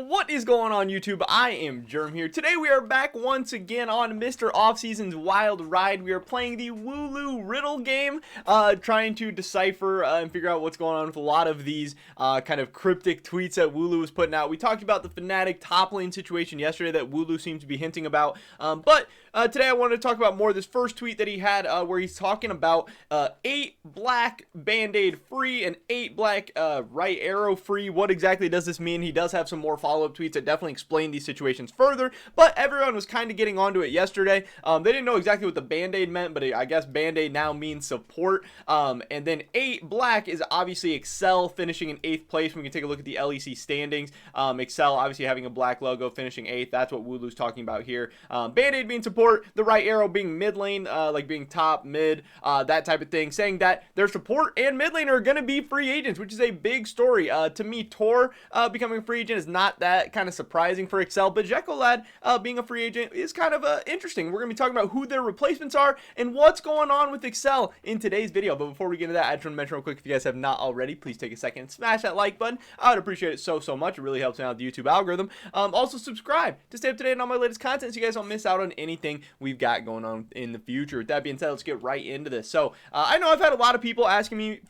What is going on, YouTube? I am Germ here. Today we are back once again on Mr. Offseason's Wild Ride. We are playing the Wooloo Riddle game, trying to decipher and figure out what's going on with a lot of these kind of cryptic tweets that Wooloo was putting out. We talked about the Fnatic top lane situation yesterday that Wooloo seemed to be hinting about, but today I wanted to talk about more of this first tweet that he had where he's talking about 8 black Band-Aid free and 8 black right arrow free. What exactly does this mean? He does have some more follow-up tweets that definitely explain these situations further, but everyone was kind of getting onto it yesterday. They didn't know exactly what the Band-Aid meant, but I guess Band-Aid now means support. And then 8 black is obviously Excel finishing in 8th place. We can take a look at the LEC standings. Excel obviously having a black logo finishing 8th. That's what Wooloo's talking about here. Band-Aid being support, the right arrow being mid lane, like being top, mid, that type of thing, saying that their support and mid lane are going to be free agents, which is a big story. To me, Tor becoming a free agent is not that kind of surprising for Excel, but Czekolad being a free agent is kind of interesting. We're going to be talking about who their replacements are and what's going on with Excel in today's video. But before we get into that, I just want to mention real quick, if you guys have not already, please take a second and smash that like button. I would appreciate it so much. It really helps me out the YouTube algorithm. Also subscribe to stay up to date on all my latest content so you guys don't miss out on anything we've got going on in the future. With that being said, let's get right into this. So I know I've had a lot of people asking me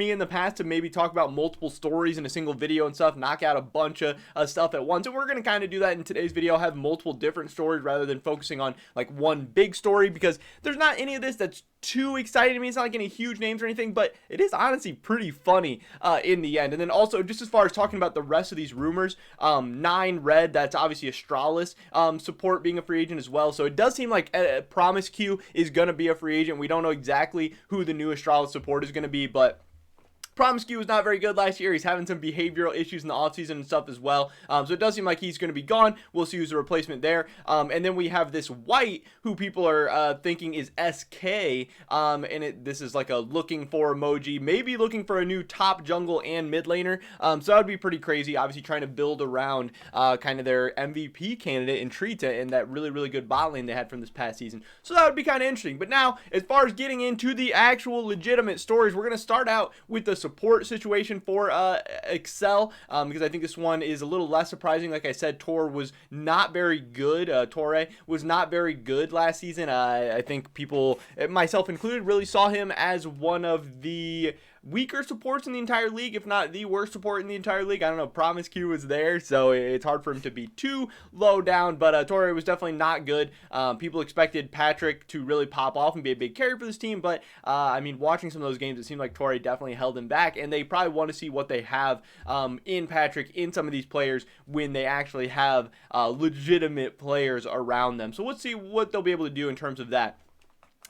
in the past to maybe talk about multiple stories in a single video and stuff, knock out a bunch of stuff at once, and we're going to kind of do that in today's video. I'll have multiple different stories rather than focusing on like one big story, because there's not any of this that's too exciting to me. It's not like any huge names or anything, but it is honestly pretty funny in the end. And then also, just as far as talking about the rest of these rumors, 9 red, that's obviously Astralis support being a free agent as well. So it does seem like Promise Q is going to be a free agent. We don't know exactly who the new Astralis support is going to be, but Promise Q was not very good last year. He's having some behavioral issues in the offseason and stuff as well. So it does seem like he's going to be gone. We'll see who's the replacement there. And then we have this white, who people are thinking is SK. And this is like a looking for emoji, maybe looking for a new top jungle and mid laner. So that would be pretty crazy. Obviously trying to build around kind of their MVP candidate in Trita and that really good bot lane they had from this past season. So that would be kind of interesting. But now, as far as getting into the actual legitimate stories, we're going to start out with the support situation for Excel, because I think this one is a little less surprising. Like I said, Tor was not very good. Torre was not very good last season. I think people, myself included, really saw him as one of the weaker supports in the entire league, if not the worst support in the entire league. I don't know, Promise Q was there, so it's hard for him to be too low down, but Torre was definitely not good. People expected Patrick to really pop off and be a big carry for this team, but I mean, watching some of those games, it seemed like Torre definitely held him back, and they probably want to see what they have in Patrick, in some of these players, when they actually have legitimate players around them. So let's see what they'll be able to do in terms of that.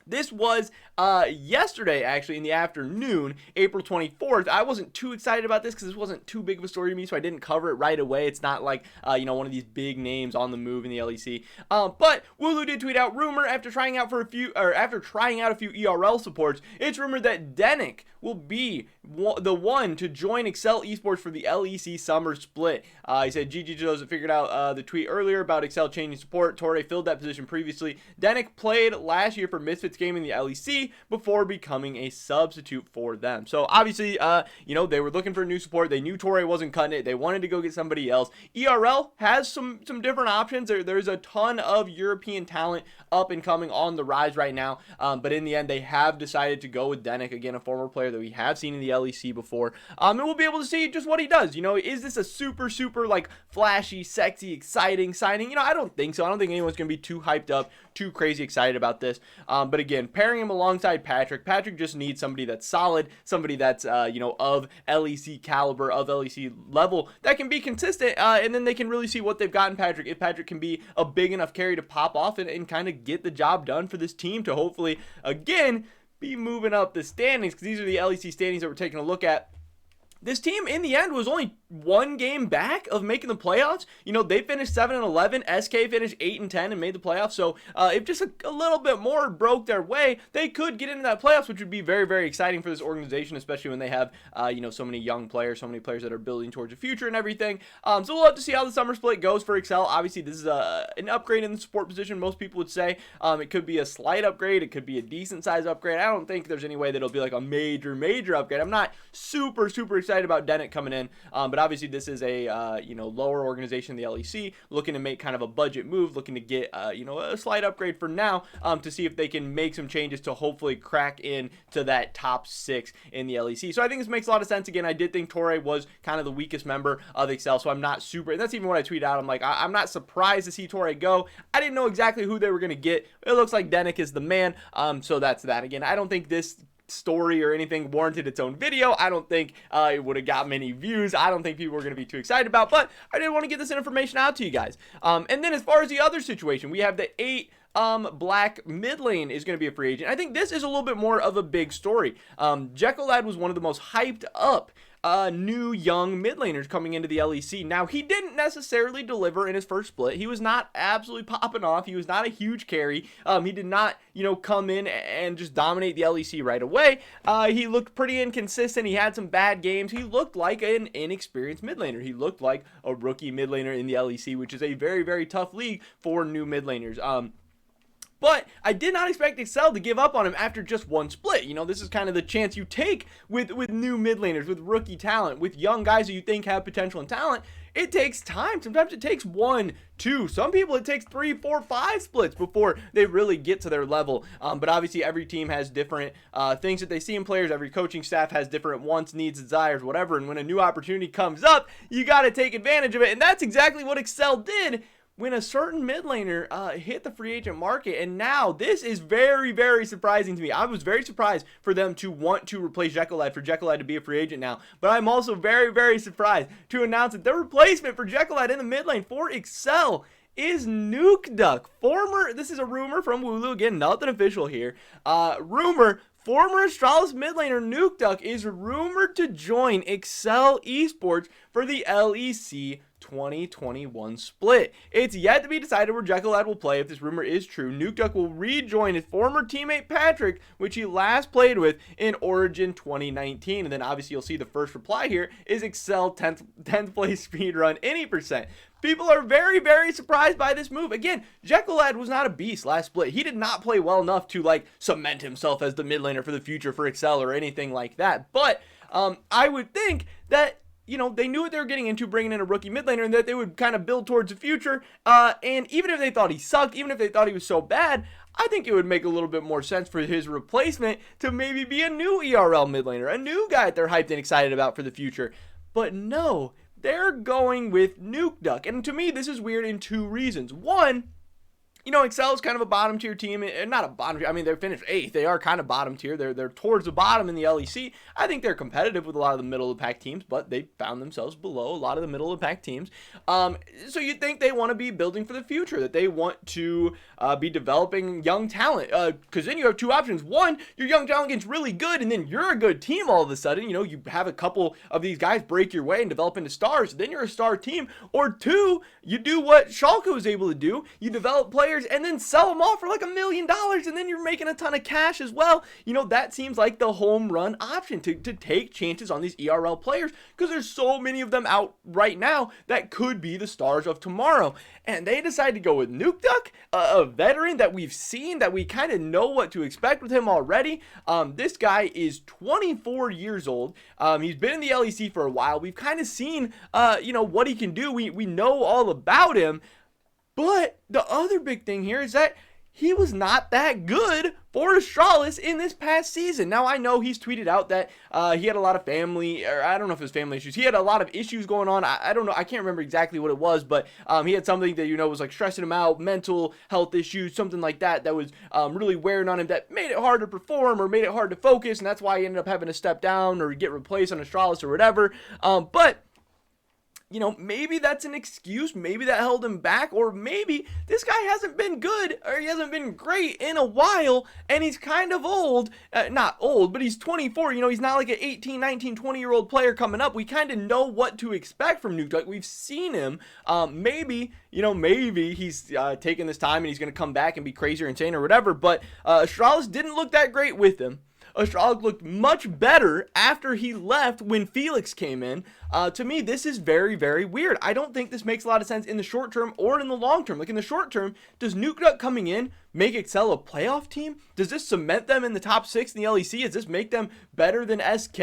This was yesterday, actually, in the afternoon, April 24th. I wasn't too excited about this because this wasn't too big of a story to me, so I didn't cover it right away. It's not like, you know, one of these big names on the move in the LEC. But Wooloo did tweet out, rumor after trying out a few ERL supports, it's rumored that Nukeduck will be the one to join Excel Esports for the LEC summer split. He said, GG to those that figured out the tweet earlier about Excel changing support. Torre filled that position previously. Nukeduck played last year for Misfits game in the LEC before becoming a substitute for them. So obviously, you know, they were looking for a new support. They knew Torre wasn't cutting it. They wanted to go get somebody else. ERL has some different options. There's a ton of European talent up and coming on the rise right now. But in the end, they have decided to go with Nukeduck, again, a former player that we have seen in the LEC before. And we'll be able to see just what he does. You know, is this a super like flashy, sexy, exciting signing? You know, I don't think so. I don't think anyone's going to be too hyped up, too crazy excited about this. But again, pairing him alongside Patrick just needs somebody that's solid, somebody that's, you know, of LEC caliber, of LEC level, that can be consistent, and then they can really see what they've got in Patrick. If Patrick can be a big enough carry to pop off and kind of get the job done for this team to hopefully, again, be moving up the standings, because these are the LEC standings that we're taking a look at. This team, in the end, was only one game back of making the playoffs. You know, they finished 7-11. SK finished 8-10 and made the playoffs. So if just a little bit more broke their way, they could get into that playoffs, which would be very exciting for this organization, especially when they have, you know, so many young players, so many players that are building towards the future and everything. So we'll have to see how the summer split goes for Excel. Obviously, this is an upgrade in the support position, most people would say. It could be a slight upgrade. It could be a decent size upgrade. I don't think there's any way that it'll be like a major upgrade. I'm not super excited about Nukeduck coming in, but obviously this is a lower organization, the LEC, looking to make kind of a budget move, looking to get a slight upgrade for now, to see if they can make some changes to hopefully crack in to that top 6 in the LEC. So I think this makes a lot of sense. Again, I did think Torre was kind of the weakest member of Excel, so I'm not super, and that's even what I tweeted out. I'm like, I'm not surprised to see Torre go. I didn't know exactly who they were going to get. It looks like Denick is the man. So that's that. Again, I don't think this story or anything warranted its own video. I don't think it would have got many views. I don't think people were going to be too excited about, but I did want to get this information out to you guys. And then as far as the other situation, we have the 8 black mid lane is going to be a free agent. I think this is a little bit more of a big story. Czekolad was one of the most hyped up new young mid laners coming into the LEC. Now, he didn't necessarily deliver in his first split. He was not absolutely popping off. He was not a huge carry. He did not, come in and just dominate the LEC right away. He looked pretty inconsistent. He had some bad games. He looked like an inexperienced mid laner. He looked like a rookie mid laner in the LEC, which is a very, very tough league for new mid laners. But I did not expect Excel to give up on him after just one split. This is kind of the chance you take with new mid laners, with rookie talent, with young guys who you think have potential and talent. It takes time. Sometimes it takes 1, 2. Some people it takes 3, 4, 5 splits before they really get to their level. But obviously every team has different things that they see in players. Every coaching staff has different wants, needs, desires, whatever. And when a new opportunity comes up, you got to take advantage of it. And that's exactly what Excel did when a certain mid laner hit the free agent market. And now this is very, very surprising to me. I was very surprised for them to want to replace Czekolad, for Czekolad to be a free agent now. But I'm also very, very surprised to announce that the replacement for Czekolad in the mid lane for Excel is Nukeduck. This is a rumor from Wooloo, again, nothing official here. Former Astralis mid laner Nukeduck is rumored to join Excel Esports for the LEC 2021 split. It's yet to be decided where Czekolad will play. If this rumor is true, Nukeduck will rejoin his former teammate Patrick, which he last played with in Origin 2019. And then obviously you'll see the first reply here is Excel 10th place speedrun any percent. People are very, very surprised by this move. Again, Czekolad was not a beast last split. He did not play well enough to cement himself as the mid laner for the future for Excel or anything like that. But I would think that they knew what they were getting into bringing in a rookie mid laner, and that they would kind of build towards the future. And even if they thought he sucked, even if they thought he was so bad, I think it would make a little bit more sense for his replacement to maybe be a new ERL mid laner, a new guy that they're hyped and excited about for the future. But no, they're going with Nukeduck. And to me, this is weird in 2 reasons. One, Excel is kind of a bottom tier team, and not a bottom tier. I mean, they're finished 8th. They are kind of bottom tier. They're towards the bottom in the LEC. I think they're competitive with a lot of the middle of the pack teams, but they found themselves below a lot of the middle of the pack teams. So you'd think they want to be building for the future, that they want to be developing young talent. Because then you have 2 options. One, your young talent gets really good, and then you're a good team all of a sudden. You have a couple of these guys break your way and develop into stars. Then you're a star team. Or 2, you do what Schalke was able to do. You develop players and then sell them off for $1 million, and then you're making a ton of cash as well. That seems like the home run option to take chances on these ERL players, because there's so many of them out right now that could be the stars of tomorrow. And they decided to go with Nukeduck, a veteran that we've seen, that we kind of know what to expect with him already. This guy is 24 years old. He's been in the LEC for a while. We've kind of seen, what he can do. We know all about him. But the other big thing here is that he was not that good for Astralis in this past season. Now, I know he's tweeted out that he had a lot of family, or I don't know if it was family issues. He had a lot of issues going on. I don't know. I can't remember exactly what it was, but he had something that, was stressing him out, mental health issues, something like that was really wearing on him, that made it hard to perform or made it hard to focus, and that's why he ended up having to step down or get replaced on Astralis or whatever. But maybe that's an excuse. Maybe that held him back, or maybe this guy hasn't been good, or he hasn't been great in a while, and he's kind of old. Not old, but he's 24. He's not like an 18, 19, 20-year-old player coming up. We kind of know what to expect from Nukeduck. We've seen him. Maybe he's taking this time and he's going to come back and be crazy or insane or whatever, but Astralis didn't look that great with him. Astralis looked much better after he left when Felix came in. To me, this is very, very weird. I don't think this makes a lot of sense in the short term or in the long term. In the short term, does Nukeduck coming in make Excel a playoff team? Does this cement them in the top 6 in the LEC? Does this make them better than SK?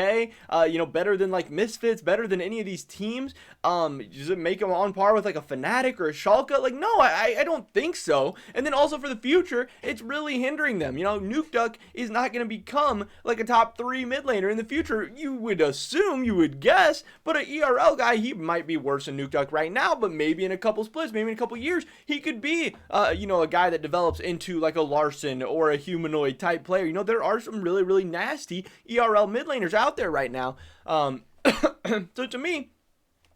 Better than like Misfits, better than any of these teams? Does it make them on par with like a Fnatic or a Schalke? Like, no, I don't think so. And then also for the future, it's really hindering them. Nukeduck is not going to become like a top 3 mid laner in the future. You would assume, you would guess, but an ERL guy, he might be worse than Nukeduck right now, but maybe in a couple splits, maybe in a couple years, he could be, a guy that develops into like a Larson or a humanoid type player. There are some really, really nasty ERL mid laners out there right now. So to me,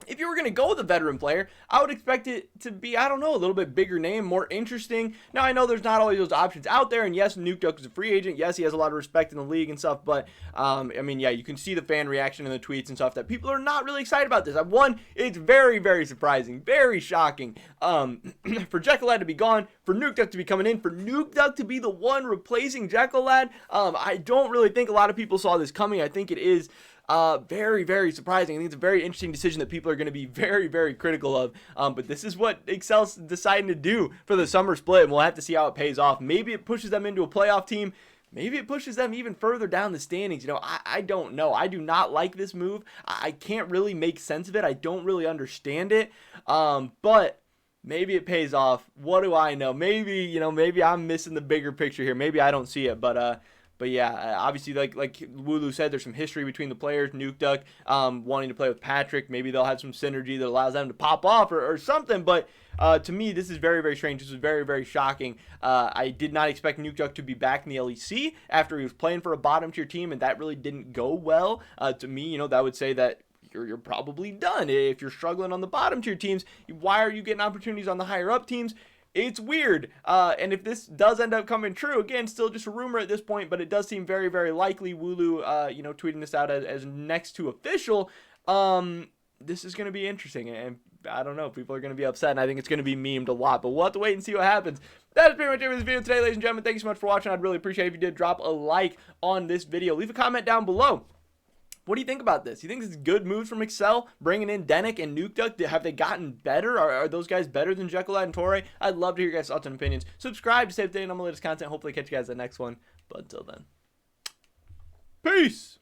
if you were going to go with a veteran player, I would expect it to be, I don't know, a little bit bigger name, more interesting. Now, I know there's not always those options out there, and yes, Nukeduck is a free agent. Yes, he has a lot of respect in the league and stuff, but, you can see the fan reaction in the tweets and stuff that people are not really excited about this. One, it's very, very surprising, very shocking for Czekolad to be gone, for Nukeduck to be coming in, for Nukeduck to be the one replacing Czekolad. I don't really think a lot of people saw this coming. I think it is very, very surprising. I think it's a very interesting decision that people are going to be very, very critical of. But this is what Excel's deciding to do for the summer split, and we'll have to see how it pays off. Maybe it pushes them into a playoff team. Maybe it pushes them even further down the standings. I don't know. I do not like this move. I can't really make sense of it. I don't really understand it. But maybe it pays off. What do I know? Maybe I'm missing the bigger picture here. Maybe I don't see it. But yeah, obviously, like Wooloo said, there's some history between the players. Nukeduck wanting to play with Patrick. Maybe they'll have some synergy that allows them to pop off or something. But to me, this is very, very strange. This is very, very shocking. I did not expect Nukeduck to be back in the LEC after he was playing for a bottom-tier team, and that really didn't go well. To me, that would say that you're probably done. If you're struggling on the bottom-tier teams, why are you getting opportunities on the higher-up teams? It's weird, and if this does end up coming true, again, still just a rumor at this point, but it does seem very, very likely. Wooloo, tweeting this out as next to official. This is going to be interesting, and I don't know, people are going to be upset, and I think it's going to be memed a lot, but we'll have to wait and see what happens. That is pretty much it for this video today, ladies and gentlemen. Thank you so much for watching. I'd really appreciate it if you did drop a like on this video. Leave a comment down below. What do you think about this? You think this is good moves from Excel, bringing in Dennick and Nukeduck? Have they gotten better? Are those guys better than Czekolad and Torre? I'd love to hear your guys' thoughts and opinions. Subscribe to stay updated on my latest content. Hopefully catch you guys in the next one. But until then, peace!